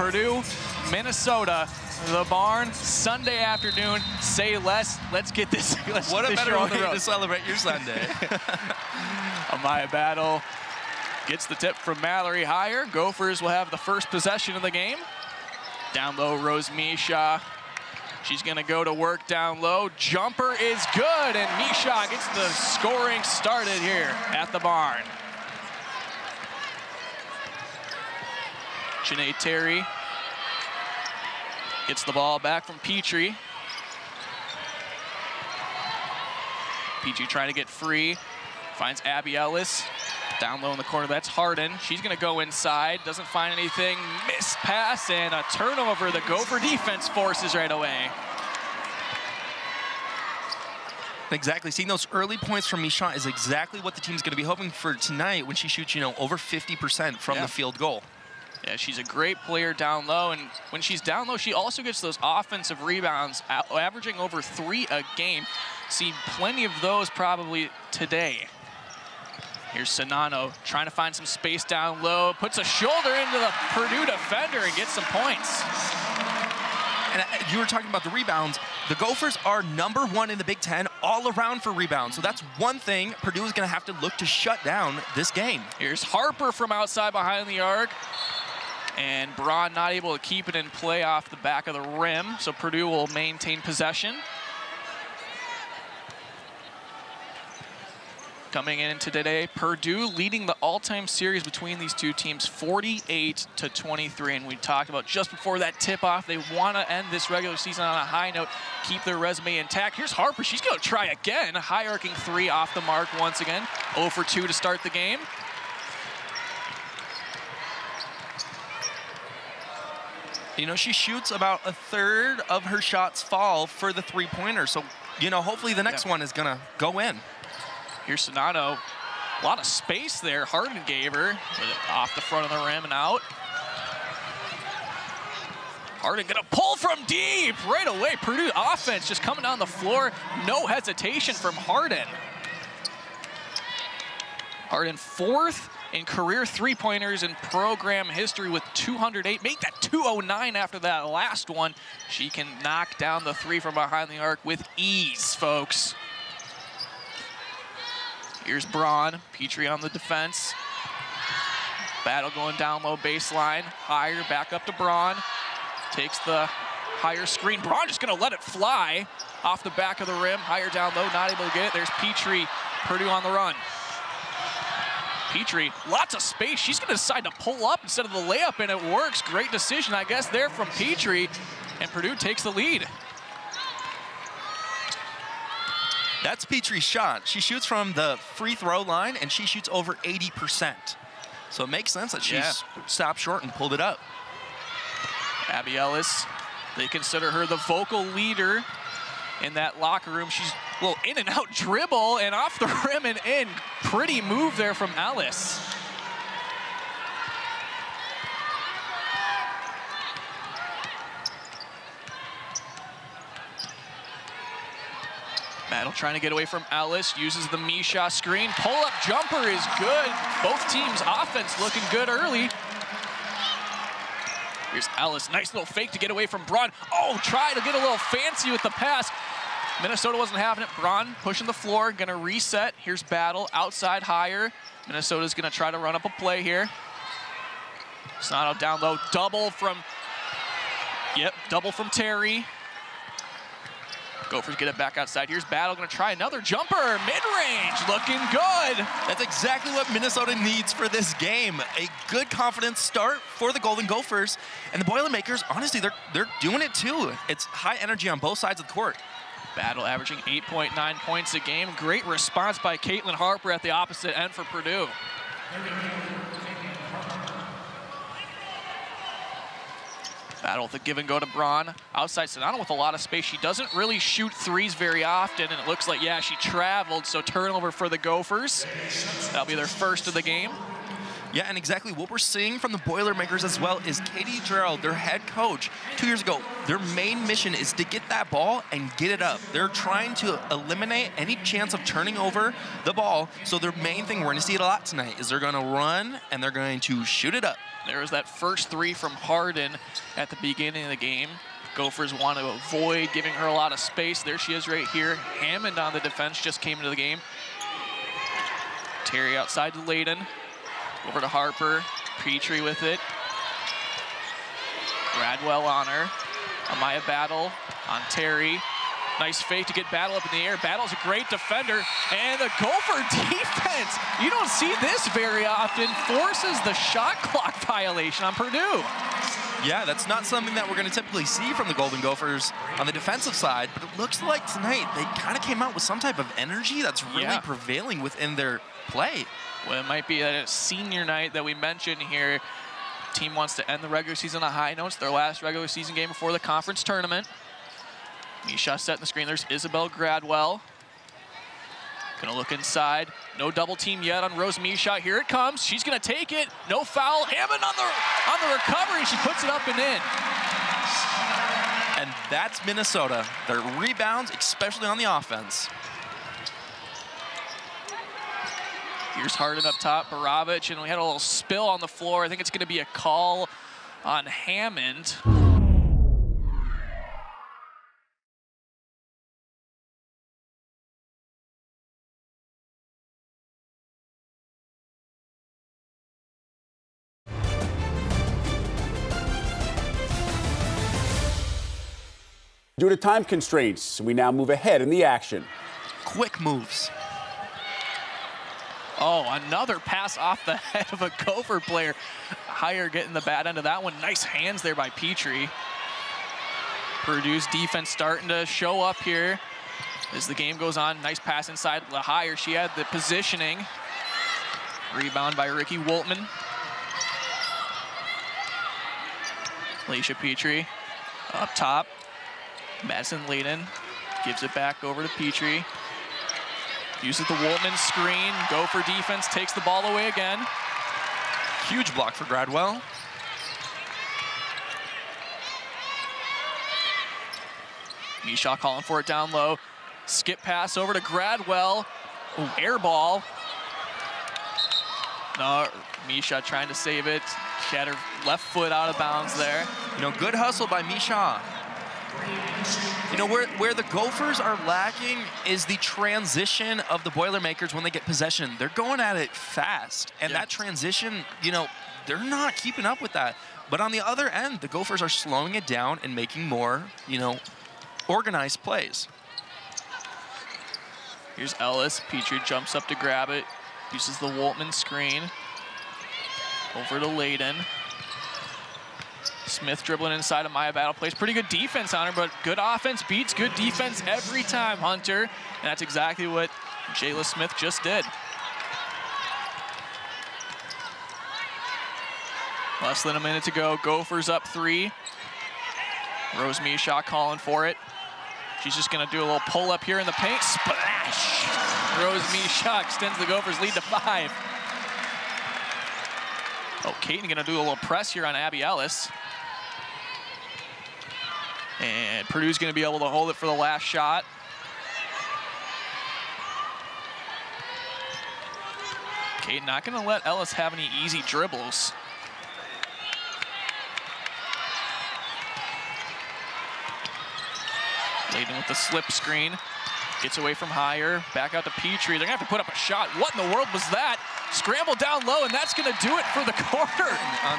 Purdue, Minnesota, the Barn, Sunday afternoon. Say less. Let's get this. What a better way to celebrate your Sunday. Amaya Battle gets the tip from Mallory Higher. Gophers will have the first possession of the game. Down low, Rose Micheaux. She's going to go to work down low. Jumper is good, and Micheaux gets the scoring started here at the Barn. Janae Terry gets the ball back from Petrie. Petrie trying to get free. Finds Abby Ellis. Down low in the corner, that's Harden. She's gonna go inside, doesn't find anything. Missed pass and a turnover the Gopher defense forces right away. Exactly, seeing those early points from Micheaux is exactly what the team's gonna be hoping for tonight when she shoots, over 50% from the field goal. Yeah, she's a great player down low, and when she's down low, she also gets those offensive rebounds, averaging over 3 a game. See plenty of those probably today. Here's Sonano trying to find some space down low, puts a shoulder into the Purdue defender and gets some points. And you were talking about the rebounds. The Gophers are #1 in the Big Ten all around for rebounds. So that's one thing Purdue is going to have to look to shut down this game. Here's Harper from outside behind the arc. And Braun not able to keep it in play off the back of the rim. So Purdue will maintain possession. Coming into today, Purdue leading the all-time series between these two teams 48-23. And we talked about just before that tip-off, they want to end this regular season on a high note, keep their resume intact. Here's Harper, she's going to try again. A high-arcing 3 off the mark once again. 0 for 2 to start the game. She shoots about 1/3 of her shots fall for the three-pointer. So, hopefully the next one is going to go in. Here's Sonano. A lot of space there. Harden gave her off the front of the rim and out. Harden gonna pull from deep right away. Purdue offense just coming down the floor. No hesitation from Harden. Harden 4th in career three-pointers in program history with 208. Make that 209 after that last one. She can knock down the 3 from behind the arc with ease, folks. Here's Braun, Petrie on the defense. Battle going down low baseline. Higher, back up to Braun. Takes the higher screen. Braun just gonna let it fly off the back of the rim. Higher down low, not able to get it. There's Petrie, Purdue on the run. Petrie, lots of space. She's gonna decide to pull up instead of the layup, and it works. Great decision, I guess, there from Petrie, and Purdue takes the lead. That's Petrie's shot. She shoots from the free throw line, and she shoots over 80%. So it makes sense that she's stopped short and pulled it up. Abby Ellis, they consider her the vocal leader in that locker room. She's a little in and out dribble and off the rim and in. Pretty move there from Ellis. Battle trying to get away from Ellis, uses the Micheaux screen. Pull-up jumper is good. Both teams' offense looking good early. Here's Ellis, nice little fake to get away from Braun. Oh, try to get a little fancy with the pass. Minnesota wasn't having it. Braun pushing the floor, gonna reset. Here's Battle, outside higher. Minnesota's gonna try to run up a play here. Sonano down low, double from Terry. Gophers get it back outside. Here's Battle, gonna try another jumper. Mid-range, looking good. That's exactly what Minnesota needs for this game. A good confidence start for the Golden Gophers. And the Boilermakers, honestly, they're doing it too. It's high energy on both sides of the court. Battle averaging 8.9 points a game. Great response by Caitlin Harper at the opposite end for Purdue. Battle with a give and go to Braun. Outside Sonano with a lot of space. She doesn't really shoot threes very often, and it looks like, she traveled, so turnover for the Gophers. That'll be their first of the game. Yeah, and exactly what we're seeing from the Boilermakers as well is Katie Gerald, their head coach, 2 years ago, their main mission is to get that ball and get it up. They're trying to eliminate any chance of turning over the ball. So their main thing, we're going to see it a lot tonight, is they're going to run and they're going to shoot it up. There was that first three from Harden at the beginning of the game. Gophers want to avoid giving her a lot of space. There she is right here. Hammond on the defense just came into the game. Terry outside to Layden. Over to Harper. Petrie with it. Gradwell on her. Amaya Battle on Terry. Nice fake to get Battle up in the air. Battle's a great defender. And the Gopher defense, you don't see this very often, forces the shot clock violation on Purdue. Yeah, that's not something that we're going to typically see from the Golden Gophers on the defensive side, but it looks like tonight they kind of came out with some type of energy that's really prevailing within their play. Well, it might be a senior night that we mentioned here. Team wants to end the regular season on a high note. It's their last regular season game before the conference tournament. Micheaux setting the screen. There's Isabel Gradwell. Gonna look inside. No double team yet on Rose Micheaux. Here it comes. She's gonna take it. No foul. Hammond on the recovery. She puts it up and in. And that's Minnesota. Their rebounds, especially on the offense. Here's Harden up top, Baravich, and we had a little spill on the floor. I think it's gonna be a call on Hammond. Due to time constraints, we now move ahead in the action. Quick moves. Oh, another pass off the head of a Gopher player. Higher getting the bad end of that one. Nice hands there by Petrie. Purdue's defense starting to show up here as the game goes on. Nice pass inside. Higher, she had the positioning. Rebound by Ricky Woltman. Laisha Petrie up top. Madison Layden gives it back over to Petrie. Uses the Woltman screen. Gopher defense takes the ball away again. Huge block for Gradwell. Micheaux calling for it down low. Skip pass over to Gradwell. Ooh, air ball. No, Micheaux trying to save it. She had her left foot out of bounds there. You know, good hustle by Micheaux. You know, where the Gophers are lacking is the transition of the Boilermakers when they get possession. They're going at it fast, and that transition, you know, they're not keeping up with that. But on the other end, the Gophers are slowing it down and making more, you know, organized plays. Here's Ellis. Petrie jumps up to grab it. Uses the Woltman screen. Over to Layden. Smith dribbling inside of Maya Battle. Plays pretty good defense on her, but good offense beats good defense every time, Hunter. And that's exactly what Jayla Smith just did. Less than a minute to go. Gophers up 3. Rose Micheaux calling for it. She's just going to do a little pull up here in the paint. Splash! Rose Micheaux extends the Gophers' lead to 5. Oh, Caton going to do a little press here on Abby Ellis. And Purdue's going to be able to hold it for the last shot. Caton not going to let Ellis have any easy dribbles. Layden with the slip screen. Gets away from Higher. Back out to Petrie. They're going to have to put up a shot. What in the world was that? Scramble down low, and that's going to do it for the quarter.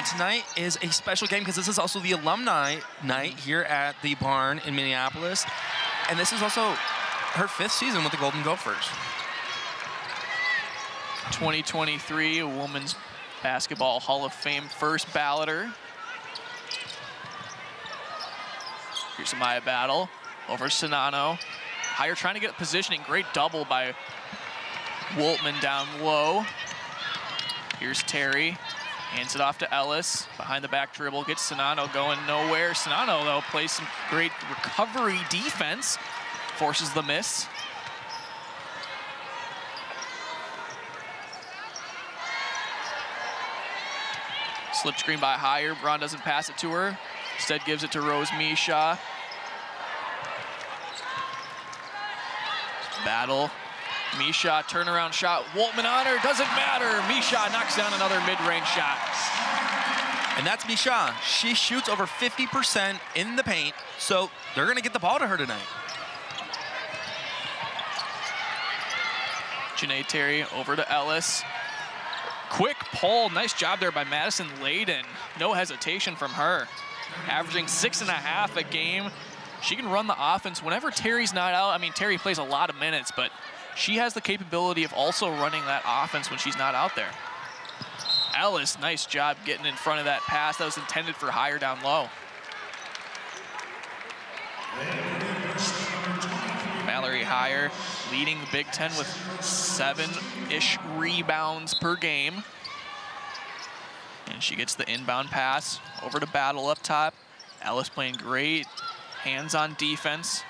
Tonight is a special game because this is also the alumni night here at the barn in Minneapolis. And this is also her 5th season with the Golden Gophers. 2023 Women's Basketball Hall of Fame first balloter. Here's a Maya Battle over Sinano. Higher trying to get positioning. Great double by Woltman down low. Here's Terry. Hands it off to Ellis. Behind the back dribble. Gets Sinano going nowhere. Sinano, though, plays some great recovery defense. Forces the miss. Slip screen by Higher. Braun doesn't pass it to her. Instead gives it to Rose Micheaux. Battle. Micheaux, turnaround shot. Woltman on her, doesn't matter. Micheaux knocks down another mid-range shot. And that's Micheaux. She shoots over 50% in the paint, so they're gonna get the ball to her tonight. Janae Terry over to Ellis. Quick pull, nice job there by Madison Layden. No hesitation from her. Averaging 6.5 a game. She can run the offense whenever Terry's not out. I mean, Terry plays a lot of minutes, but she has the capability of also running that offense when she's not out there. Ellis, nice job getting in front of that pass that was intended for Higher down low. Mallory Higher leading the Big Ten with 7-ish rebounds per game. And she gets the inbound pass over to Battle up top. Ellis playing great hands-on defense.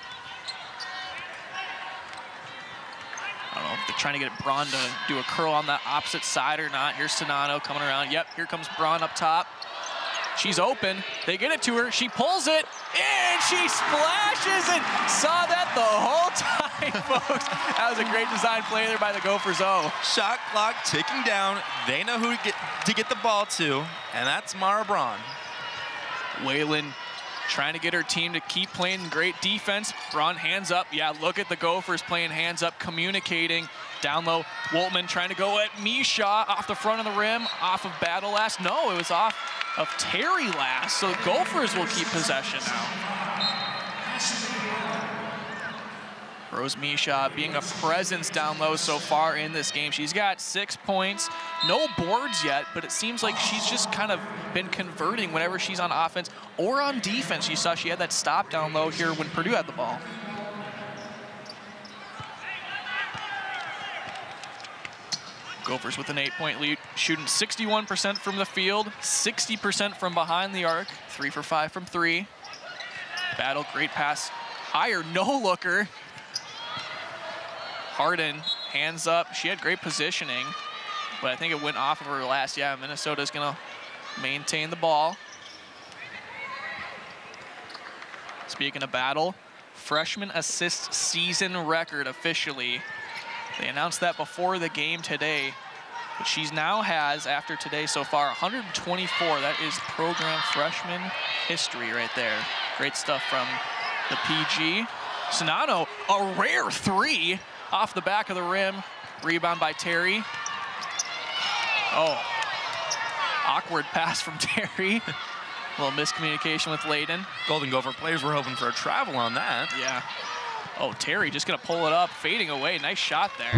I don't know if they're trying to get Braun to do a curl on the opposite side or not. Here's Sonano coming around. Yep, here comes Braun up top. She's open. They get it to her. She pulls it, and she splashes it. Saw that the whole time, folks. That was a great design play there by the Gophers. Shot clock ticking down. They know who to get the ball to, and that's Mara Braun. Whalen trying to get her team to keep playing great defense. Braun hands up. Yeah, look at the Gophers playing hands up, communicating. Down low, Woltman trying to go at Micheaux off the front of the rim, off of Battle last. No, it was off of Terry last, so the Gophers will keep possession now. Rose Micheaux being a presence down low so far in this game. She's got 6 points, no boards yet, but it seems like she's just kind of been converting whenever she's on offense or on defense. You saw she had that stop down low here when Purdue had the ball. Gophers with an 8-point lead, shooting 61% from the field, 60% from behind the arc, 3 for 5 from 3. Battle, great pass. Higher, no looker. Harden, hands up. She had great positioning, but I think it went off of her last. Yeah, Minnesota's gonna maintain the ball. Speaking of Battle, freshman assist season record officially. They announced that before the game today, but she now has, after today so far, 124. That is program freshman history right there. Great stuff from the PG. Sonano, a rare 3 off the back of the rim. Rebound by Terry. Oh, awkward pass from Terry. A little miscommunication with Layden. Golden Gopher players were hoping for a travel on that. Yeah. Oh, Terry just gonna pull it up, fading away. Nice shot there.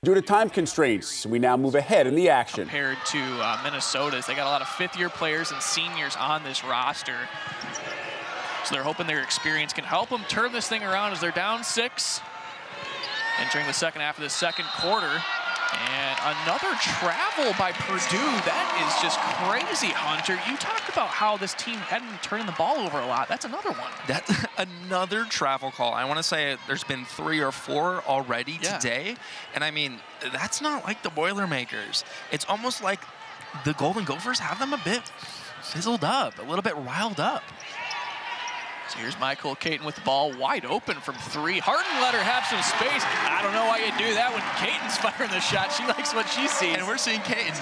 Due to time constraints, we now move ahead in the action. Compared to Minnesota's, they got a lot of fifth-year players and seniors on this roster. So they're hoping their experience can help them turn this thing around as they're down 6. Entering the second half of the second quarter. And another travel by Purdue. That is just crazy, Hunter. You talked about how this team hadn't been turning the ball over a lot. That's another one. That's another travel call. I want to say there's been 3 or 4 already today. And I mean, that's not like the Boilermakers. It's almost like the Golden Gophers have them a bit fizzled up, a little bit riled up. So here's Michael Caton with the ball wide open from 3. Harden let her have some space. I don't know why you do that when Caton's firing the shot. She likes what she sees. And we're seeing Caton,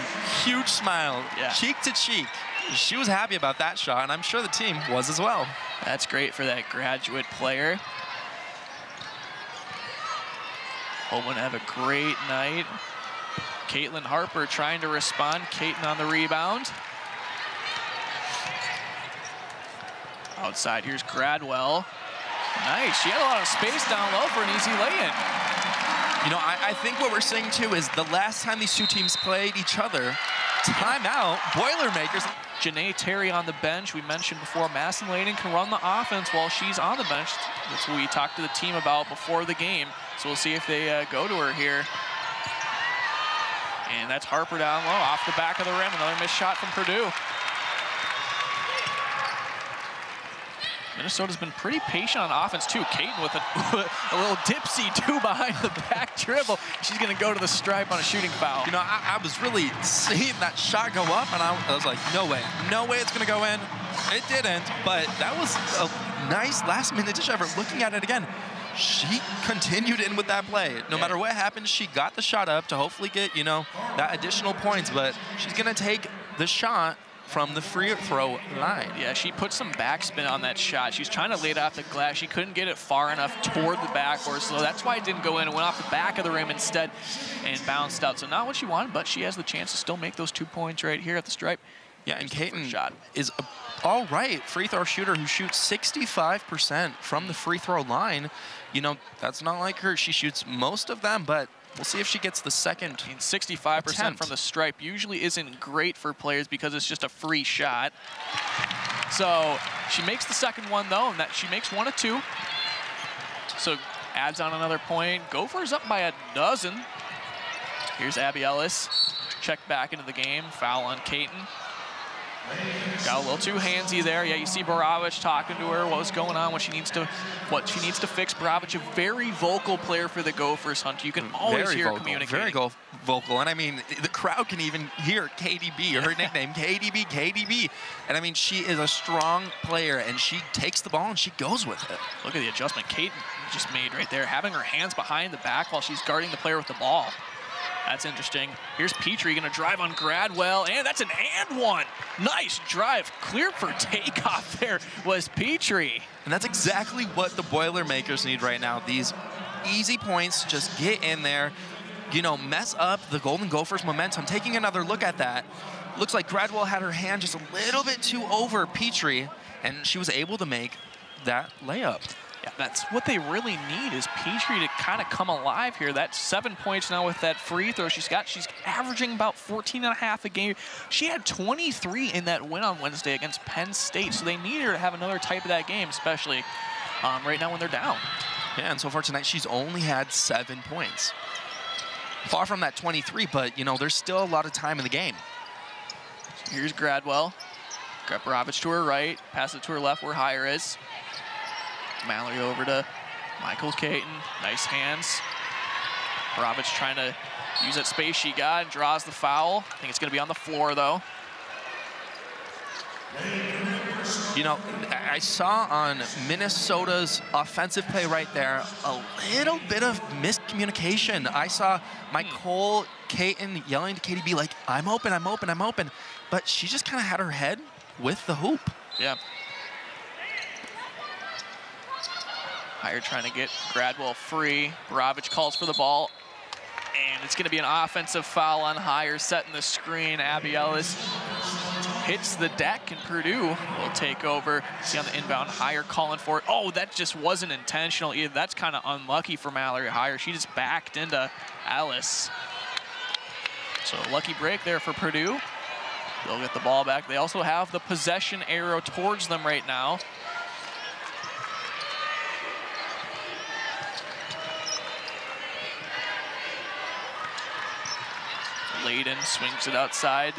huge smile, cheek to cheek. She was happy about that shot, and I'm sure the team was as well. That's great for that graduate player. Hoping to have a great night. Caitlin Harper trying to respond. Caton on the rebound. Outside, here's Gradwell. Nice, she had a lot of space down low for an easy lay-in. You know, I think what we're seeing too is the last time these two teams played each other, timeout, Boilermakers. Janae Terry on the bench. We mentioned before, Madison Layden can run the offense while she's on the bench. That's what we talked to the team about before the game. So we'll see if they go to her here. And that's Harper down low, off the back of the rim. Another missed shot from Purdue. Minnesota's been pretty patient on offense, too. Caton with a little dipsy, too, behind the back dribble. She's going to go to the stripe on a shooting foul. You know, I was really seeing that shot go up, and I was like, no way. No way it's going to go in. It didn't, but that was a nice last-minute dish effort. Looking at it again, she continued in with that play. No matter what happened, she got the shot up to hopefully get, you know, that additional points, but she's going to take the shot from the free throw line. Yeah, she put some backspin on that shot. She's trying to lay it off the glass. She couldn't get it far enough toward the backboard, so that's why it didn't go in. It went off the back of the rim instead and bounced out. So not what she wanted, but she has the chance to still make those 2 points right here at the stripe. Yeah, and Caton is a all right free throw shooter who shoots 65% from the free throw line. You know, that's not like her. She shoots most of them, but we'll see if she gets the second. 65% from the stripe usually isn't great for players because it's just a free shot. So she makes the second one, though, and that she makes 1 of 2. So adds on another point. Gophers up by a dozen. Here's Abby Ellis. Check back into the game. Foul on Caton. Got a little too handsy there. Yeah, you see Borovich talking to her, what's going on, what she needs to fix. Borovich, a very vocal player for the Gophers, Hunter. You can always hear her communicating. Very vocal, and I mean, the crowd can even hear KDB, her nickname, KDB, KDB. And I mean, she is a strong player, and she takes the ball and she goes with it. Look at the adjustment Caton just made right there, having her hands behind the back while she's guarding the player with the ball. That's interesting. Here's Petrie going to drive on Gradwell, and that's an and one. Nice drive. Cleared for takeoff there was Petrie. And that's exactly what the Boilermakers need right now. These easy points, just get in there, you know, mess up the Golden Gophers' momentum. Taking another look at that, looks like Gradwell had her hand just a little bit too over Petrie, and she was able to make that layup. Yeah, that's what they really need is Petrie to kind of come alive here. That's 7 points now with that free throw she's averaging about 14.5 a game. She had 23 in that win on Wednesday against Penn State, so they need her to have another type of that game, especially right now when they're down. Yeah, and so far tonight, she's only had 7 points. Far from that 23, but, you know, there's still a lot of time in the game. Here's Gradwell. Borovich to her right, pass it to her left where Hire is. Mallory over to Michael Caton. Nice hands. Borovich trying to use that space she got and draws the foul. I think it's going to be on the floor, though. You know, I saw on Minnesota's offensive play right there a little bit of miscommunication. I saw Michael Caton yelling to KDB like, I'm open, I'm open, I'm open. But she just kind of had her head with the hoop. Yeah. Hire trying to get Gradwell free. Borovich calls for the ball. And it's going to be an offensive foul on Hire, setting the screen. Abby Ellis hits the deck, and Purdue will take over. See on the inbound, Hire calling for it. Oh, that just wasn't intentional either. That's kind of unlucky for Mallory Hire. She just backed into Ellis. So a lucky break there for Purdue. They'll get the ball back. They also have the possession arrow towards them right now. Layden swings it outside.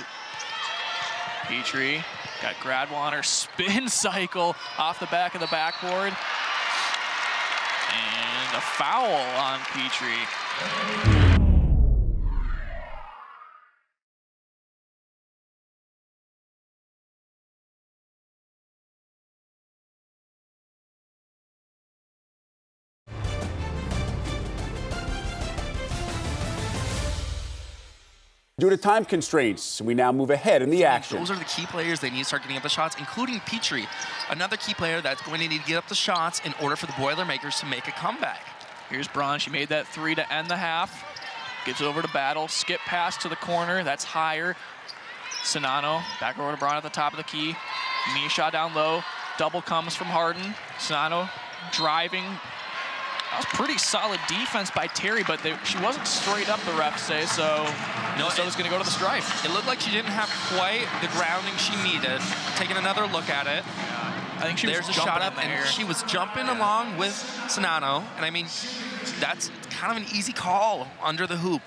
Petrie got Gradwell on her spin cycle off the back of the backboard. And a foul on Petrie. Due to time constraints, we now move ahead in the action. Those are the key players they need to start getting up the shots, including Petrie, another key player that's going to need to get up the shots in order for the Boilermakers to make a comeback. Here's Braun. She made that 3 to end the half. Gives it over to Battle. Skip pass to the corner. That's Hire. Sinano back over to Braun at the top of the key. Micheaux down low. Double comes from Harden. Sinano driving. That was pretty solid defense by Terry, but she wasn't straight up, the refs say, so Minnesota's going to go to the stripe. It looked like she didn't have quite the grounding she needed. Taking another look at it. Yeah. I think she was There's a shot up, and she was jumping along with Sinano, and I mean, that's kind of an easy call under the hoop.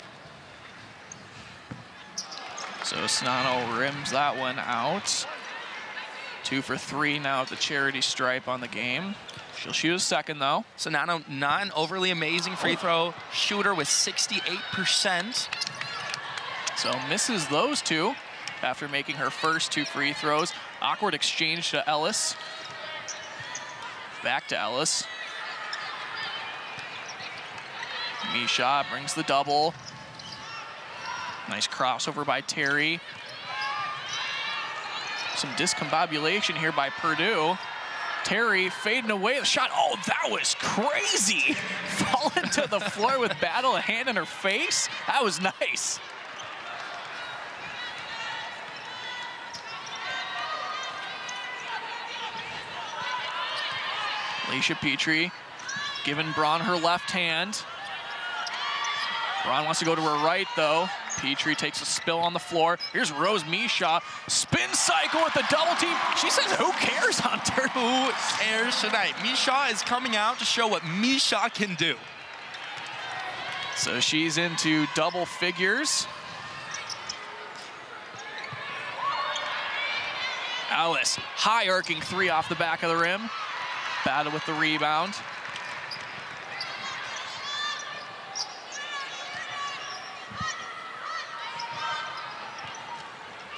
So Sonano rims that one out. 2 for 3 now at the charity stripe on the game. She'll shoot a second, though. Sonano, not an overly amazing free throw shooter with 68%. So misses those 2 after making her first 2 free throws. Awkward exchange to Ellis. Back to Ellis. Micheaux brings the double. Nice crossover by Terry. Some discombobulation here by Purdue. Terry fading away the shot. Oh, that was crazy. Falling to the floor with Battle, a hand in her face. That was nice. Alicia Petrie giving Braun her left hand. Braun wants to go to her right, though. Petrie takes a spill on the floor. Here's Rose Micheaux. Spin cycle with the double team. She says, who cares, Hunter? Who cares tonight? Micheaux is coming out to show what Micheaux can do. So she's into double figures. Alice, high arcing 3 off the back of the rim. Battle with the rebound.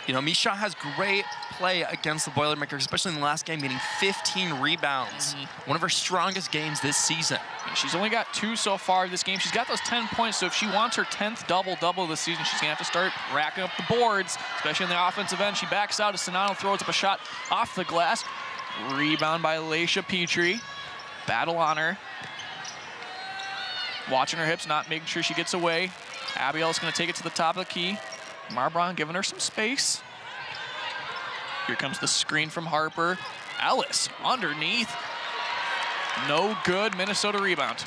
You know, Micheaux has great play against the Boilermakers, especially in the last game, getting 15 rebounds. One of her strongest games this season. She's only got 2 so far this game. She's got those 10 points, so if she wants her 10th double-double this season, she's gonna have to start racking up the boards, especially in the offensive end. She backs out as Sonano throws up a shot off the glass. Rebound by Alicia Petrie. Battle on her. Watching her hips, not making sure she gets away. Abiel's gonna take it to the top of the key. Braun giving her some space. Here comes the screen from Harper. Ellis underneath. No good, Minnesota rebound.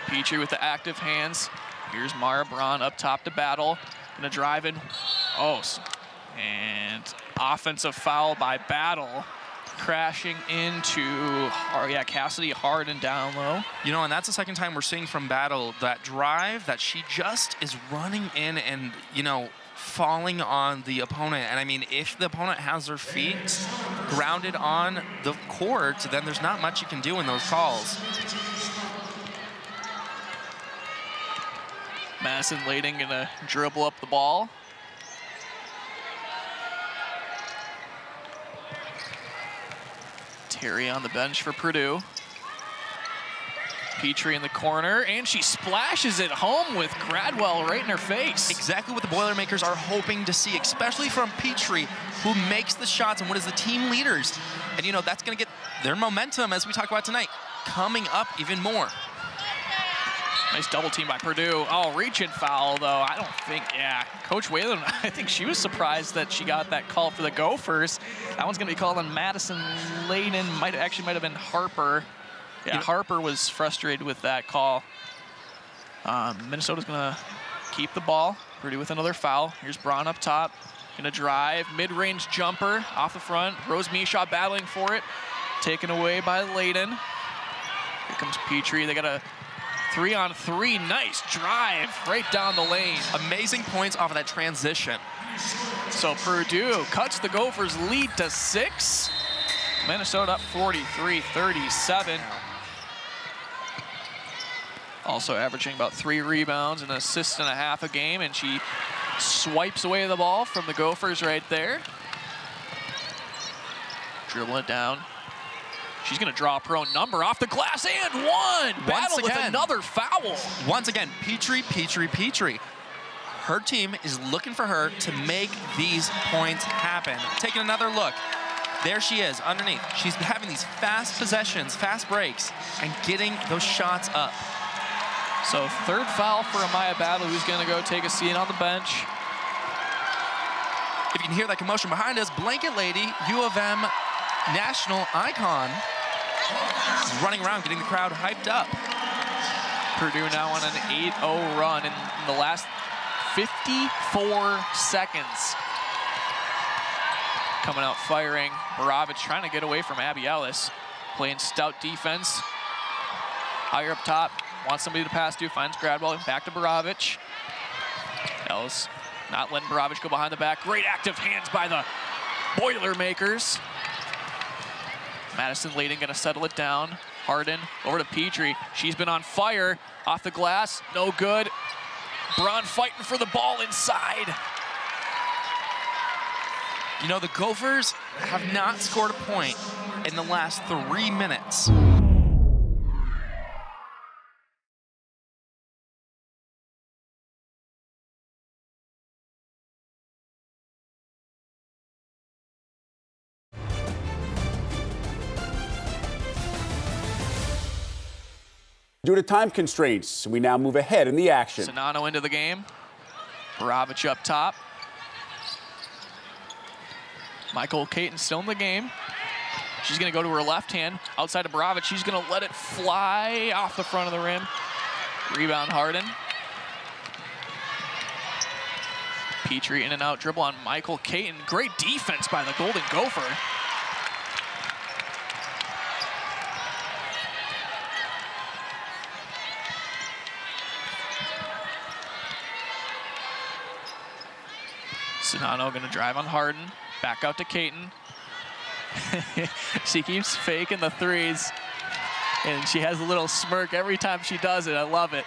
Petrie with the active hands. Here's Braun up top to Battle. Gonna drive in. Oh, and offensive foul by Battle. Crashing into, Cassidy hard and down low. You know, and that's the second time we're seeing from Battle that drive that she just is running in and, you know, falling on the opponent. And I mean, if the opponent has their feet grounded on the court, then there's not much you can do in those calls. Madison Layden gonna dribble up the ball. Terry on the bench for Purdue. Petrie in the corner, and she splashes it home with Gradwell right in her face. Exactly what the Boilermakers are hoping to see, especially from Petrie, who makes the shots and one is the team leaders. And, you know, that's going to get their momentum, as we talk about tonight, coming up even more. Nice double team by Purdue. Oh, reach-in foul, though. I don't think, Coach Whalen, I think she was surprised that she got that call for the Gophers. That one's going to be called on Madison Layden. Might have been Harper. Yeah, Harper was frustrated with that call. Minnesota's going to keep the ball. Purdue with another foul. Here's Braun up top. Going to drive. Mid-range jumper off the front. Rose Micheaux battling for it. Taken away by Layden. Here comes Petrie. They got a 3-on-3, nice drive right down the lane. Amazing points off of that transition. So Purdue cuts the Gophers' lead to 6. Minnesota up 43-37. Also averaging about 3 rebounds and an assist and a half a game, and she swipes away the ball from the Gophers right there. Dribble it down. She's going to draw a pro number off the glass and one. Battle with another foul. Once again, Petrie. Her team is looking for her to make these points happen. Taking another look. There she is underneath. She's having these fast possessions, fast breaks, and getting those shots up. So 3rd foul for Amaya Battle, who's going to go take a seat on the bench. If you can hear that commotion behind us, Blanket Lady, U of M national icon, is running around getting the crowd hyped up. Purdue now on an 8-0 run in the last 54 seconds. Coming out firing. Borovich trying to get away from Abby Ellis. Playing stout defense. Higher up top, wants somebody to pass to, finds Gradwell, back to Borovich. Ellis not letting Borovich go behind the back. Great active hands by the Boilermakers. Madison Layden gonna settle it down. Harden over to Petrie. She's been on fire. Off the glass, no good. Braun fighting for the ball inside. You know, the Gophers have not scored a point in the last 3 minutes. Due to time constraints, we now move ahead in the action. Czinano into the game. Borovich up top. Michael Caton still in the game. She's going to go to her left hand outside of Borovich. She's going to let it fly off the front of the rim. Rebound Harden. Petrie in and out dribble on Michael Caton. Great defense by the Golden Gopher. Czinano gonna drive on Harden, back out to Caton. She keeps faking the threes, and she has a little smirk every time she does it. I love it.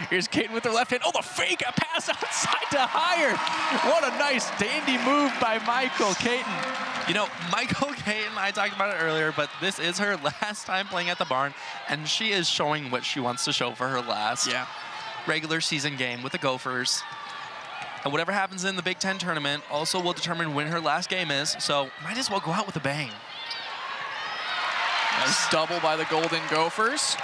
Here's Caton with her left hand. Oh, the fake, a pass outside to Hire. What a nice dandy move by Michael Caton. You know, Michael Caton, I talked about it earlier, but this is her last time playing at the Barn, and she is showing what she wants to show for her last regular season game with the Gophers. And whatever happens in the Big Ten tournament also will determine when her last game is, so might as well go out with a bang. Nice double by the Golden Gophers.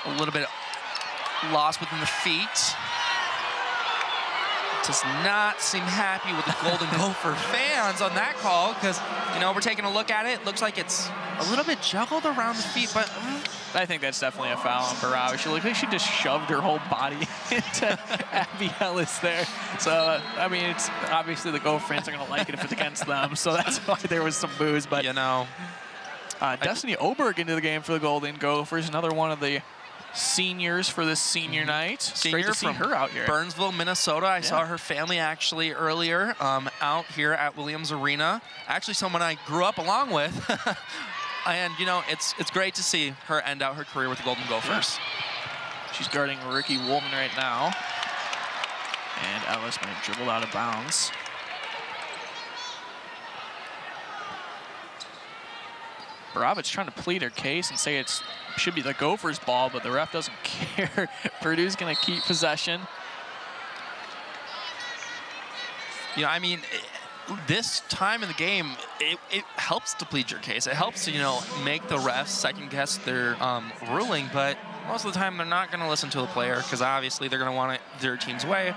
A little bit lost within the feet. Does not seem happy with the Golden Gopher fans on that call, because, you know, we're taking a look at it. Looks like it's a little bit juggled around the feet, but I think that's definitely a foul on Borovich. She looked like she just shoved her whole body into Abby Ellis there. So, I mean, it's obviously the Gopher fans are going to like it if it's against them. So that's why there was some boos. But, you know, Destiny Oberg into the game for the Golden Gophers. Another one of the seniors for this senior night. It's great to see her out here. Burnsville, Minnesota. I saw her family actually earlier out here at Williams Arena. Actually, someone I grew up along with. And, you know, it's great to see her end out her career with the Golden Gophers. Yeah. She's guarding Ricky Woolman right now. And Ellis might have dribbled out of bounds. Borovich trying to plead her case and say it should be the Gophers' ball, but the ref doesn't care. Purdue's going to keep possession. You know, I mean, this time in the game, it helps to plead your case. It helps to, you know, make the refs second-guess their ruling, but most of the time they're not going to listen to the player because obviously they're going to want it their team's way.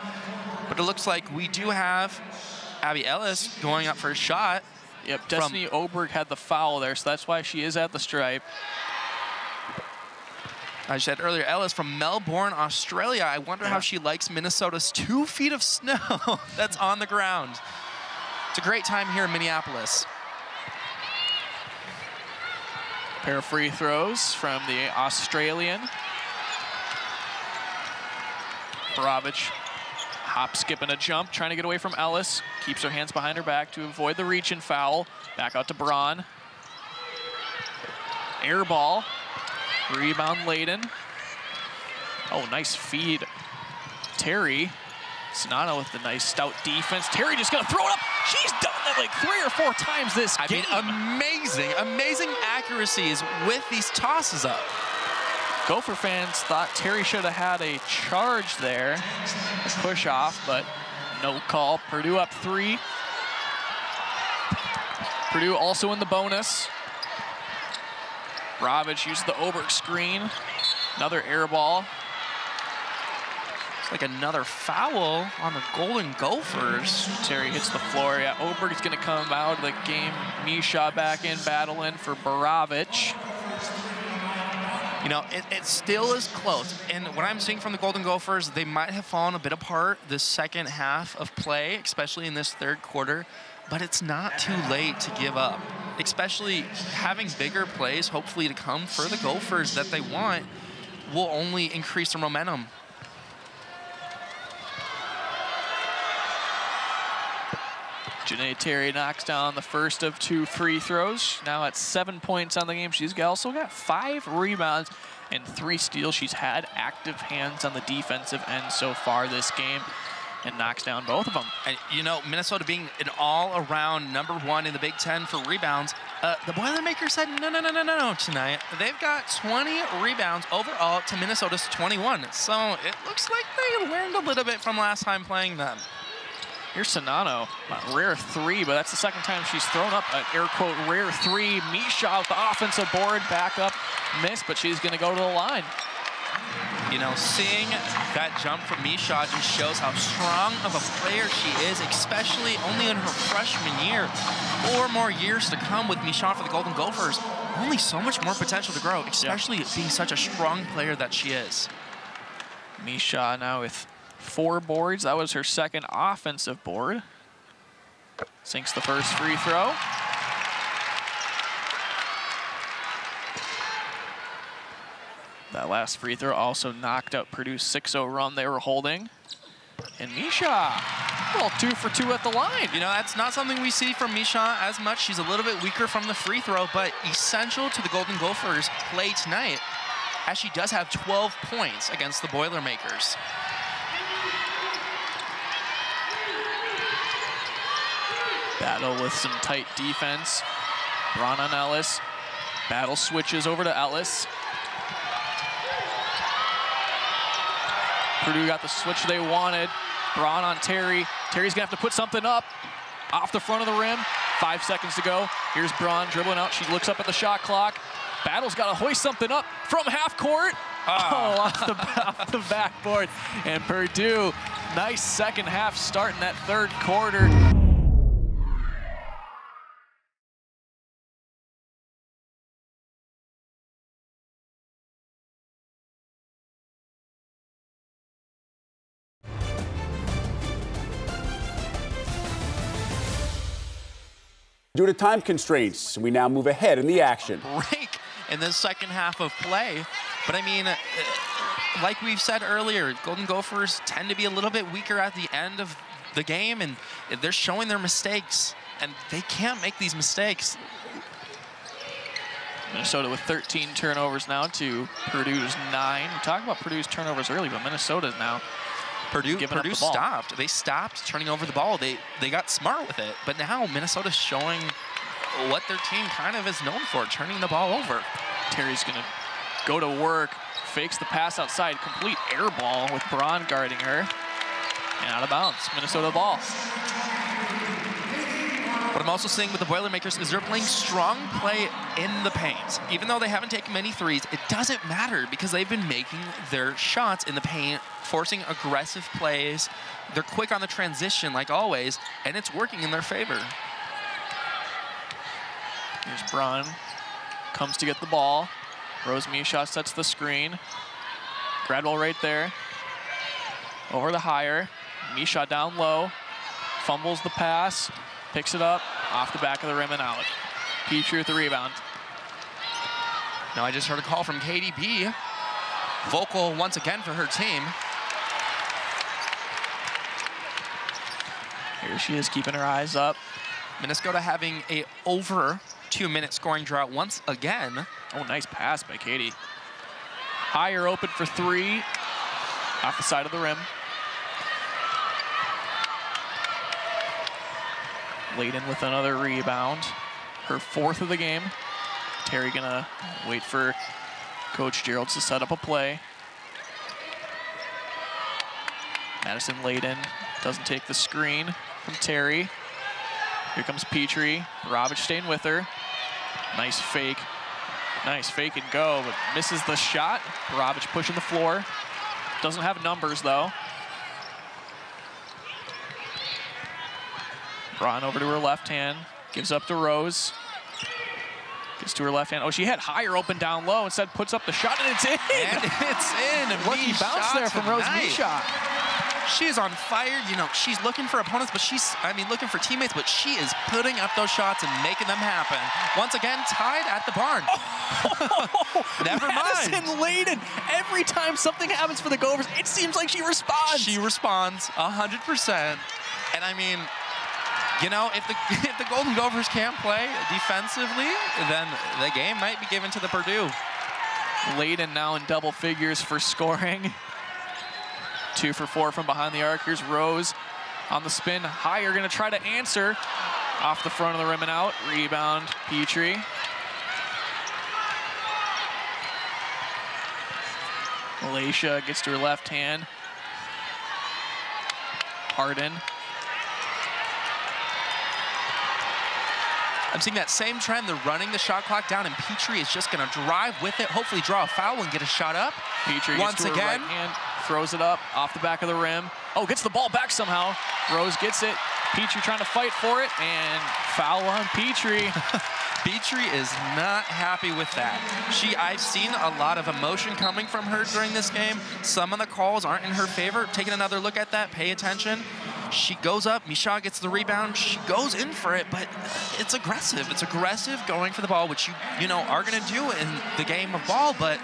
But it looks like we do have Abby Ellis going up for a shot. Yep, Destiny Oberg had the foul there, so that's why she is at the stripe. I said earlier, Ellis from Melbourne, Australia. I wonder how she likes Minnesota's 2 feet of snow that's on the ground. It's a great time here in Minneapolis. Pair of free throws from the Australian. Borovich hop, skip, and a jump, trying to get away from Ellis. Keeps her hands behind her back to avoid the reach and foul. Back out to Braun. Air ball. Rebound Layden. Oh, nice feed. Terry. Czinano with the nice stout defense. Terry just gonna throw it up. She's done that like 3 or 4 times this game. I mean, amazing accuracies with these tosses up. Gopher fans thought Terry should have had a charge there, a push off, but no call. Purdue up 3. Purdue also in the bonus. Borovich used the Oberg screen. Another air ball. It's like another foul on the Golden Gophers. Terry hits the floor. Yeah, Oberg is going to come out of the game. Micheaux back in, battling for Borovich. You know, it still is close. And what I'm seeing from the Golden Gophers, they might have fallen a bit apart this second half of play, especially in this third quarter. but it's not too late to give up. Especially having bigger plays, hopefully to come for the Gophers that they want, will only increase their momentum. Janae Terry knocks down the first of 2 free throws. Now at 7 points on the game. She's also got 5 rebounds and 3 steals. She's had active hands on the defensive end so far this game and knocks down both of them. And you know, Minnesota being an all-around #1 in the Big Ten for rebounds, the Boilermakers said no tonight. They've got 20 rebounds overall to Minnesota's 21. So it looks like they learned a little bit from last time playing them. Here's Sonano, a rare 3, but that's the second time she's thrown up an air quote rare 3. Micheaux with the offensive board, back up, missed, but she's gonna go to the line. You know, seeing that jump from Micheaux just shows how strong of a player she is, especially only in her freshman year. 4 more years to come with Micheaux for the Golden Gophers. Only so much more potential to grow, especially being such a strong player that she is. Micheaux now with 4 boards. That was her second offensive board. Sinks the first free throw. That last free throw also knocked out Purdue's 6-0 run they were holding. And Micheaux, well, 2 for 2 at the line. You know, that's not something we see from Micheaux as much. She's a little bit weaker from the free throw, but essential to the Golden Gophers' play tonight, as she does have 12 points against the Boilermakers. Battle with some tight defense. Braun on Ellis. Battle switches over to Ellis. Purdue got the switch they wanted. Braun on Terry. Terry's gonna have to put something up off the front of the rim. 5 seconds to go. Here's Braun dribbling out. She looks up at the shot clock. Battle's got to hoist something up from half court. Oh, off the backboard. And Purdue, nice second half start in that third quarter. Due to time constraints, we now move ahead in the action. Break in the second half of play. But I mean, like we've said earlier, Golden Gophers tend to be a little bit weaker at the end of the game, and they're showing their mistakes, and they can't make these mistakes. Minnesota with 13 turnovers now to Purdue's 9. We talked about Purdue's turnovers early, but Minnesota's now Purdue stopped. They stopped turning over the ball. They got smart with it. But now Minnesota's showing what their team kind of is known for, turning the ball over. Terry's going to go to work, fakes the pass outside, complete air ball with Braun guarding her. And out of bounds, Minnesota ball. What I'm also seeing with the Boilermakers is they're playing strong play in the paint. Even though they haven't taken many threes, it doesn't matter because they've been making their shots in the paint, forcing aggressive plays. They're quick on the transition like always, and it's working in their favor. Here's Braun, comes to get the ball. Rose Micheaux sets the screen. Gradwell right there. Over the higher. Micheaux down low, fumbles the pass. Picks it up, off the back of the rim and out. Petrie with the rebound. Now I just heard a call from KDB. Vocal once again for her team. Here she is keeping her eyes up. Minnesota having a over 2-minute scoring drought once again. Oh, nice pass by Katie. Higher open for 3, off the side of the rim. Layden with another rebound. Her 4th of the game. Terry gonna wait for Coach Geralds to set up a play. Madison Layden doesn't take the screen from Terry. Here comes Petrie. Robic staying with her. Nice fake. Nice fake and go, but misses the shot. Robic pushing the floor. Doesn't have numbers though. Braun over to her left hand, gives up to Rose. Gets to her left hand. Oh, she had higher open down low, instead puts up the shot, and it's in! And it's in! Lucky bounce there from Rose Micheaux. She is on fire. You know, she's looking for opponents, but looking for teammates, but she is putting up those shots and making them happen. Once again, tied at the barn. Never mind. Madison Layden, every time something happens for the Gophers, it seems like she responds. She responds 100%. And I mean, you know, if the Golden Gophers can't play defensively, then the game might be given to the Purdue. Layden now in double figures for scoring. 2 for 4 from behind the arc. Here's Rose on the spin. Higher, going to try to answer. Off the front of the rim and out. Rebound, Petrie. Malaysia gets to her left hand. Harden. I'm seeing that same trend. They're running the shot clock down, and Petrie is just going to drive with it, hopefully draw a foul and get a shot up. Petrie once gets to her again. right hand, throws it up off the back of the rim. Oh, gets the ball back somehow. Rose gets it. Petrie trying to fight for it, and foul on Petrie. Petrie is not happy with that. I've seen a lot of emotion coming from her during this game. Some of the calls aren't in her favor. Taking another look at that, pay attention. She goes up, Micheaux gets the rebound, she goes in for it, but it's aggressive. It's aggressive going for the ball, which you know are gonna do in the game of ball, but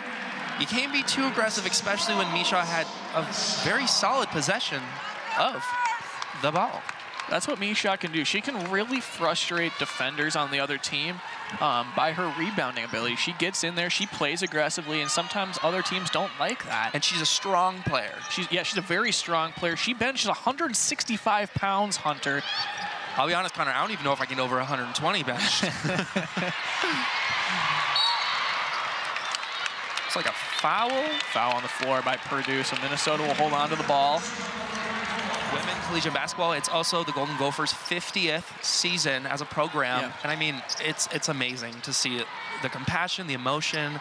you can't be too aggressive, especially when Micheaux had a very solid possession of the ball. That's what Micheaux can do. She can really frustrate defenders on the other team by her rebounding ability. She gets in there, she plays aggressively, and sometimes other teams don't like that. And she's a strong player. She's a very strong player. She benches 165 pounds, Hunter. I'll be honest, Connor, I don't even know if I can over 120 bench. It's like a foul. Foul on the floor by Purdue, so Minnesota will hold on to the ball. Women's collegiate basketball, it's also the Golden Gophers' 50th season as a program. Yeah. And I mean, it's amazing to see it, the compassion, the emotion,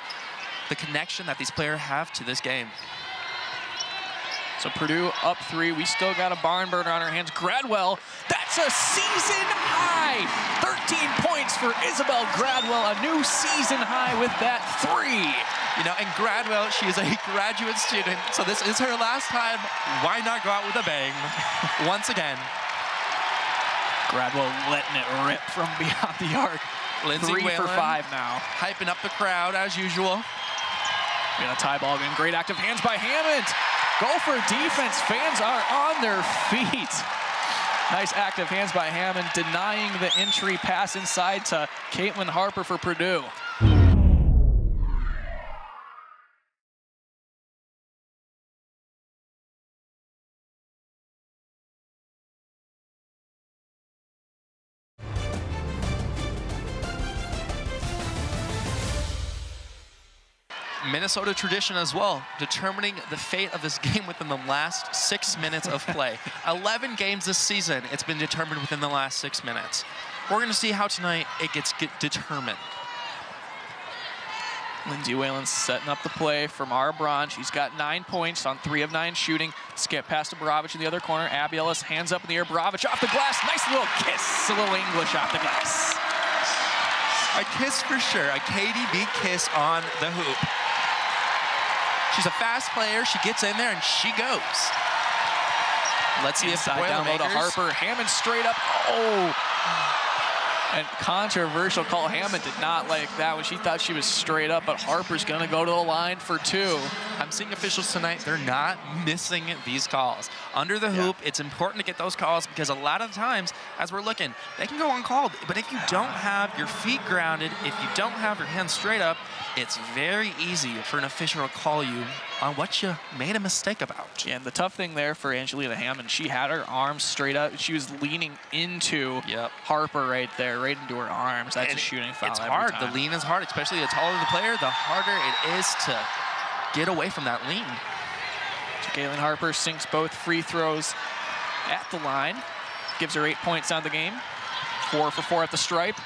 the connection that these players have to this game. So Purdue up 3. We still got a barn burner on our hands. Gradwell, that's a season high. 13 points for Isabel Gradwell, a new season high with that 3. You know, and Gradwell, she is a graduate student, so this is her last time. Why not go out with a bang once again? Gradwell letting it rip from beyond the arc. Lindsay 3 for Whalen 5 now. Hyping up the crowd as usual. We got a tie ball game. Great active hands by Hammond. Gopher defense. Fans are on their feet. Nice active hands by Hammond, denying the entry pass inside to Caitlin Harper for Purdue. Minnesota tradition as well, determining the fate of this game within the last 6 minutes of play. 11 games this season, it's been determined within the last 6 minutes. We're going to see how tonight it gets determined. Lindsay Whalen setting up the play from our Braun. She's got 9 points on 3 of 9 shooting. Skip past to Bravich in the other corner. Abby Ellis hands up in the air. Bravich off the glass. Nice little kiss. A little English off the glass. A kiss for sure. A KDB kiss on the hoop. She's a fast player. She gets in there and she goes. Let's see Inside if the down low to Harper. Hammond straight up. Oh. And controversial call. Hammond did not like that when she thought she was straight up, but Harper's going to go to the line for 2. I'm seeing officials tonight, they're not missing these calls. Under the hoop, it's important to get those calls because a lot of times, as we're looking, they can go uncalled. But if you don't have your feet grounded, if you don't have your hands straight up, it's very easy for an official to call you on what you made a mistake about. Yeah, and the tough thing there for Angelina Hammond, she had her arms straight up. She was leaning into Harper right there, right into her arms. That's a shooting foul. It's every hard. time. The lean is hard, especially the taller the player, the harder it is to get away from that lean. So Caitlin Harper sinks both free throws at the line. Gives her 8 points on the game. 4 for 4 at the stripe.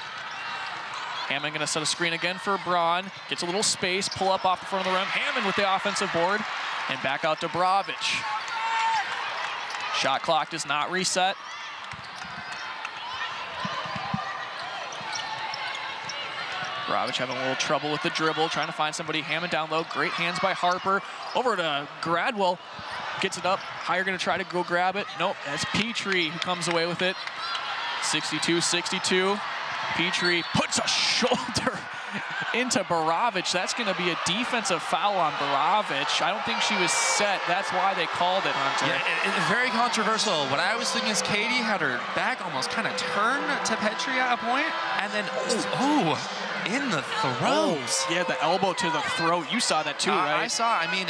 Hammond going to set a screen again for Braun. Gets a little space, pull up off the front of the rim. Hammond with the offensive board. And back out to Bravich. Shot clock does not reset. Bravich having a little trouble with the dribble, trying to find somebody. Hammond down low. Great hands by Harper. Over to Gradwell. gets it up. Higher going to try to go grab it. Nope, that's Petrie who comes away with it. 62-62. Petrie puts a shoulder into Borovic. That's going to be a defensive foul on Borovic. I don't think she was set. That's why they called it, Hunter. Yeah, very controversial. What I was thinking is Katie had her back almost kind of turned to Petrie at a point, and then, in the throat. Yeah, the elbow to the throat. You saw that too, right? I saw. I mean,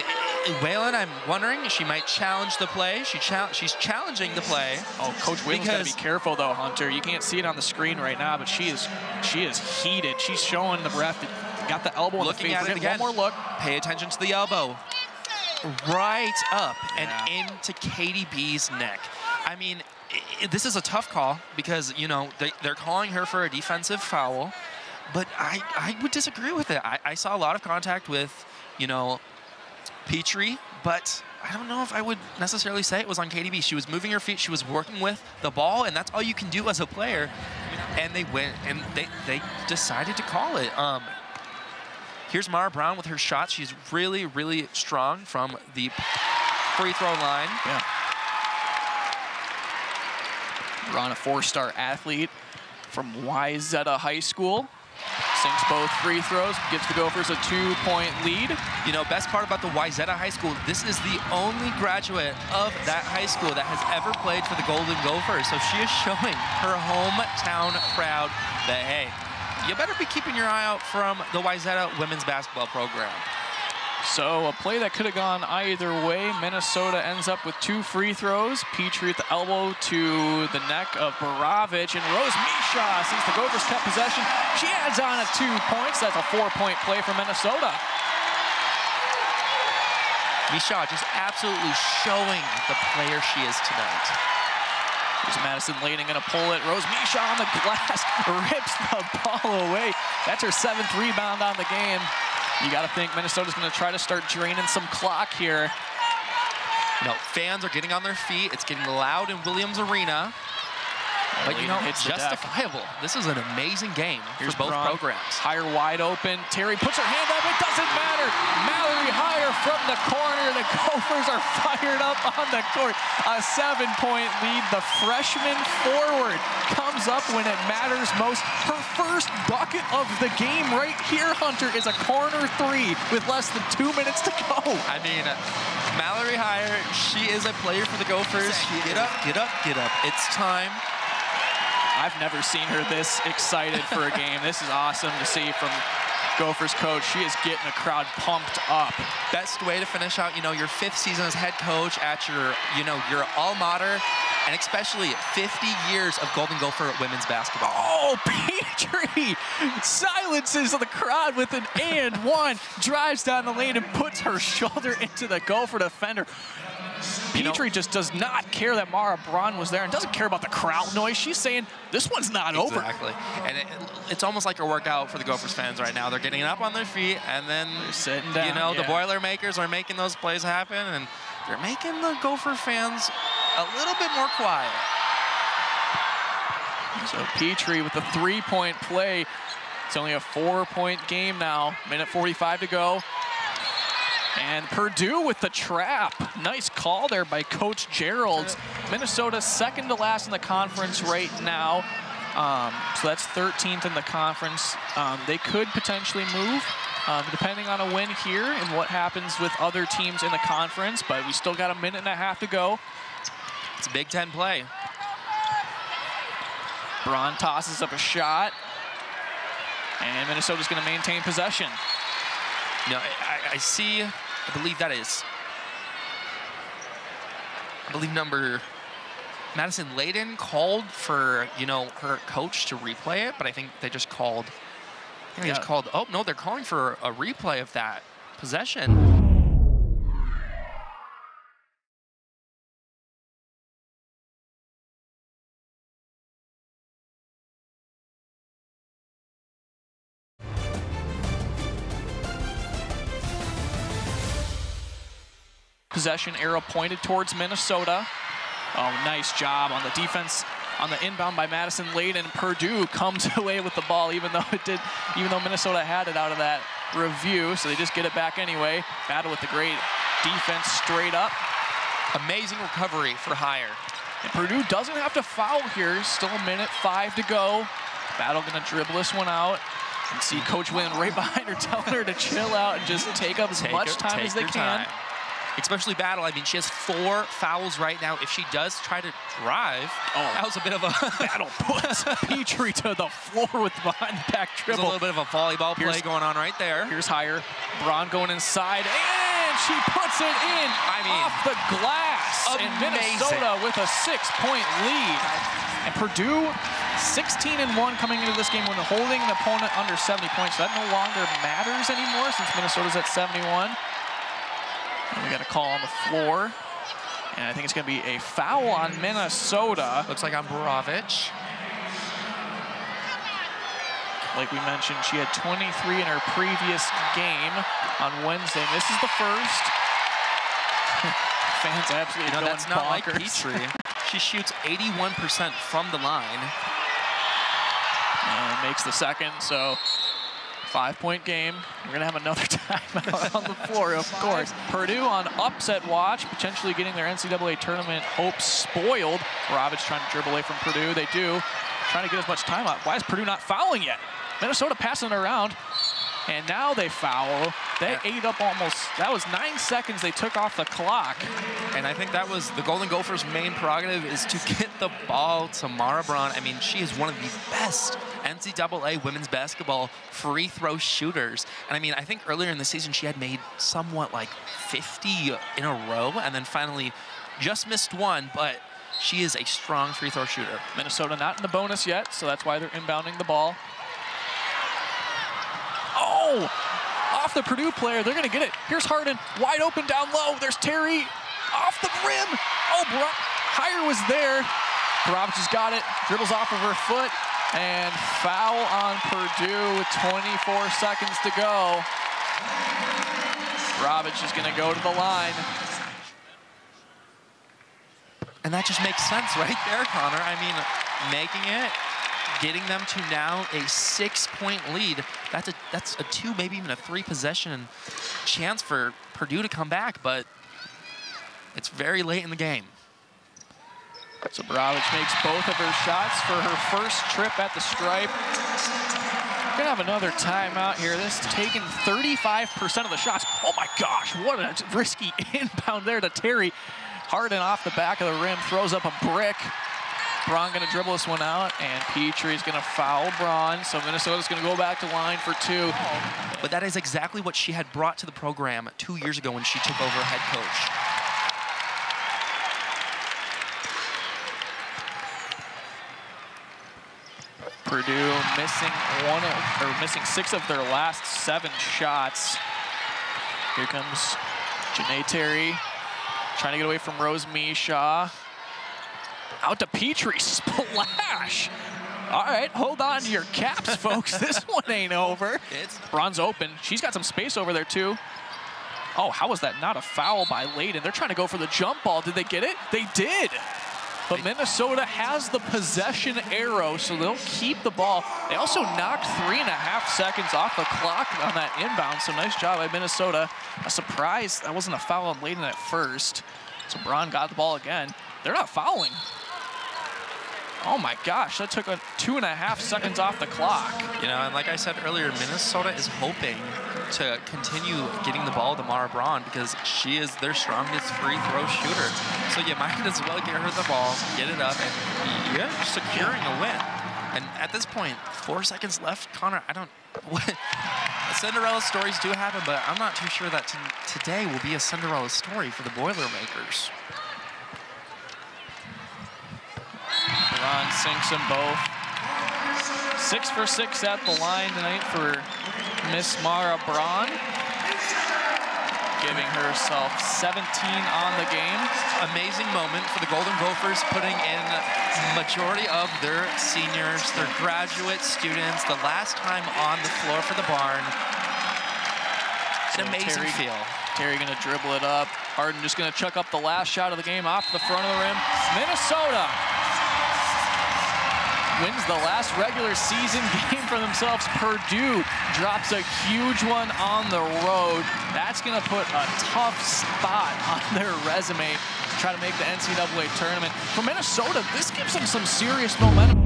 Waylon, I'm wondering, she might challenge the play. She's challenging the play. Oh, Coach Wayland's got to be careful, though, Hunter. You can't see it on the screen right now, but she is heated. She's showing the ref that got the elbow in the face. Looking at it again. One more look. Pay attention to the elbow. Right up and into Katie B's neck. I mean, this is a tough call because, you know, they're calling her for a defensive foul. But I would disagree with it. I saw a lot of contact with, you know, Petrie, but I don't know if I would necessarily say it was on Katie B. She was moving her feet. She was working with the ball, and that's all you can do as a player. And they went, and they decided to call it. Here's Mara Braun with her shot. She's really, really strong from the free throw line. Yeah. Braun, a 4-star athlete from Wayzata High School. Sinks both free throws, gives the Gophers a 2-point lead. You know, best part about the Wayzata High School, this is the only graduate of that high school that has ever played for the Golden Gophers. So she is showing her hometown crowd that, hey, you better be keeping your eye out from the Wayzata women's basketball program. So a play that could have gone either way. Minnesota ends up with 2 free throws. Petrie at the elbow to the neck of Borovic, and Rose Micheaux, since the Gophers kept possession, she adds on 2 points. That's a 4-point play for Minnesota. Micheaux just absolutely showing the player she is tonight. Here's Madison Layden going to pull it. Rose Micheaux on the glass, rips the ball away. That's her 7th rebound on the game. You got to think Minnesota's going to try to start draining some clock here. You know, fans are getting on their feet. It's getting loud in Williams Arena. But, you know, it's justifiable. This is an amazing game for both programs. Higher wide open. Terry puts her hand up. It doesn't matter. Mallory Higher from the corner. The Gophers are fired up on the court. A 7-point lead. The freshman forward comes up when it matters most. Her first bucket of the game right here, Hunter, is a corner 3 with less than 2 minutes to go. I mean, Mallory Higher, she is a player for the Gophers. Get up, get up, get up. It's time. I've never seen her this excited for a game. This is awesome to see from Gophers coach. She is getting the crowd pumped up. Best way to finish out, you know, your 5th season as head coach at your, you know, your alma mater, and especially 50 years of Golden Gopher women's basketball. Oh, Petrie silences the crowd with an and one, drives down the lane and puts her shoulder into the Gopher defender. Petrie just does not care that Mara Braun was there and doesn't care about the crowd noise. She's saying, this one's not over. Exactly. And it's almost like a workout for the Gophers fans right now. They're getting up on their feet, and then they're sitting down. You know, the Boilermakers are making those plays happen, and they're making the Gopher fans a little bit more quiet. So Petrie with a 3-point play. It's only a 4-point game now. Minute 45 to go. And Purdue with the trap. Nice call there by Coach Gerald. Minnesota second to last in the conference right now. So that's 13th in the conference. They could potentially move depending on a win here and what happens with other teams in the conference, but we still got a minute and a half to go. It's a Big Ten play. Braun tosses up a shot, and Minnesota's going to maintain possession. No, I see, I believe that is, number Madison Layden called for, you know, her coach to replay it, but I think they just called, oh, no, they're calling for a replay of that possession. Possession arrow pointed towards Minnesota. Oh, nice job on the defense on the inbound by Madison Layden. Purdue comes away with the ball, even though Minnesota had it out of that review. So they just get it back anyway. Battle with the great defense straight up. Amazing recovery for Hire. And Purdue doesn't have to foul here. Still a minute 5 to go. Battle gonna dribble this one out. And see Coach Wynn right behind her telling her to chill out and just take up as much time as they can. Especially Battle. I mean, she has 4 fouls right now. If she does try to drive, that was a bit of a Battle puts Petrie to the floor with behind the back dribble. There's a little bit of a volleyball play going on right there. Here's Hire. Braun going inside, and she puts it in off the glass. And Minnesota with a 6-point lead. And Purdue 16-1 coming into this game when holding an opponent under 70 points. So that no longer matters anymore since Minnesota's at 71. And we got a call on the floor. And I think it's going to be a foul on Minnesota. Looks like on Borovich. Like we mentioned, she had 23 in her previous game on Wednesday. And this is the first. Fans absolutely going that's not bonkers. like Petrie. She shoots 81% from the line. And makes the second, so 5-point game. We're gonna have another timeout on the floor, of course. Purdue on upset watch, potentially getting their NCAA tournament hopes spoiled. Borovich trying to dribble away from Purdue. They do, trying to get as much time out. Why is Purdue not fouling yet? Minnesota passing it around, and now they foul. They ate up almost, that was 9 seconds they took off the clock. And I think that was the Golden Gophers' main prerogative, is to get the ball to Mara Braun. I mean, she is one of the best NCAA women's basketball free throw shooters. And I mean, I think earlier in the season, she had made somewhat like 50 in a row, and then finally just missed one, but she is a strong free throw shooter. Minnesota not in the bonus yet, so that's why they're inbounding the ball. Oh! Off the Purdue player, they're gonna get it. Here's Harden, wide open down low. There's Terry, off the rim. Oh, Hire was there. Borovich has got it, dribbles off of her foot, and foul on Purdue with 24 seconds to go. Borovich is gonna go to the line. And that just makes sense right there, Connor. I mean, making it, getting them to now a 6-point lead. That's a 2, maybe even a 3-possession chance for Purdue to come back, but it's very late in the game. So Borovich makes both of her shots for her first trip at the stripe. We're gonna have another timeout here. This is taking 35% of the shots. Oh my gosh, what a risky inbound there to Terry. Harden off the back of the rim, throws up a brick. Braun gonna dribble this one out, and Petrie's gonna foul Braun, so Minnesota's gonna go back to line for 2. But that is exactly what she had brought to the program 2 years ago when she took over head coach. Purdue missing 6 of their last 7 shots. Here comes Janae Terry, trying to get away from Rose Micheaux. Out to Petrie, splash. All right, hold on to your caps, folks. This one ain't over. Braun's open. She's got some space over there, too. Oh, how was that not a foul by Layden? They're trying to go for the jump ball. Did they get it? They did. But Minnesota has the possession arrow, so they'll keep the ball. They also knocked 3.5 seconds off the clock on that inbound, so nice job by Minnesota. A surprise, that wasn't a foul on Layden at first. So Braun got the ball again. They're not fouling. Oh my gosh, that took 2.5 seconds off the clock. You know, and like I said earlier, Minnesota is hoping to continue getting the ball to Mara Braun because she is their strongest free throw shooter. So you might as well get her the ball, get it up, and you're securing a win. And at this point, 4 seconds left. Connor, Cinderella stories do happen, but I'm not too sure that today will be a Cinderella story for the Boilermakers. Braun sinks them both. 6 for 6 at the line tonight for Miss Mara Braun, giving herself 17 on the game. Amazing moment for the Golden Gophers, putting in majority of their seniors, their graduate students, the last time on the floor for the barn. An amazing feel. Terry gonna dribble it up. Harden just gonna chuck up the last shot of the game off the front of the rim. Minnesota wins the last regular season game for themselves. Purdue drops a huge one on the road. That's gonna put a tough spot on their resume, try to make the NCAA tournament. For Minnesota, this gives them some serious momentum.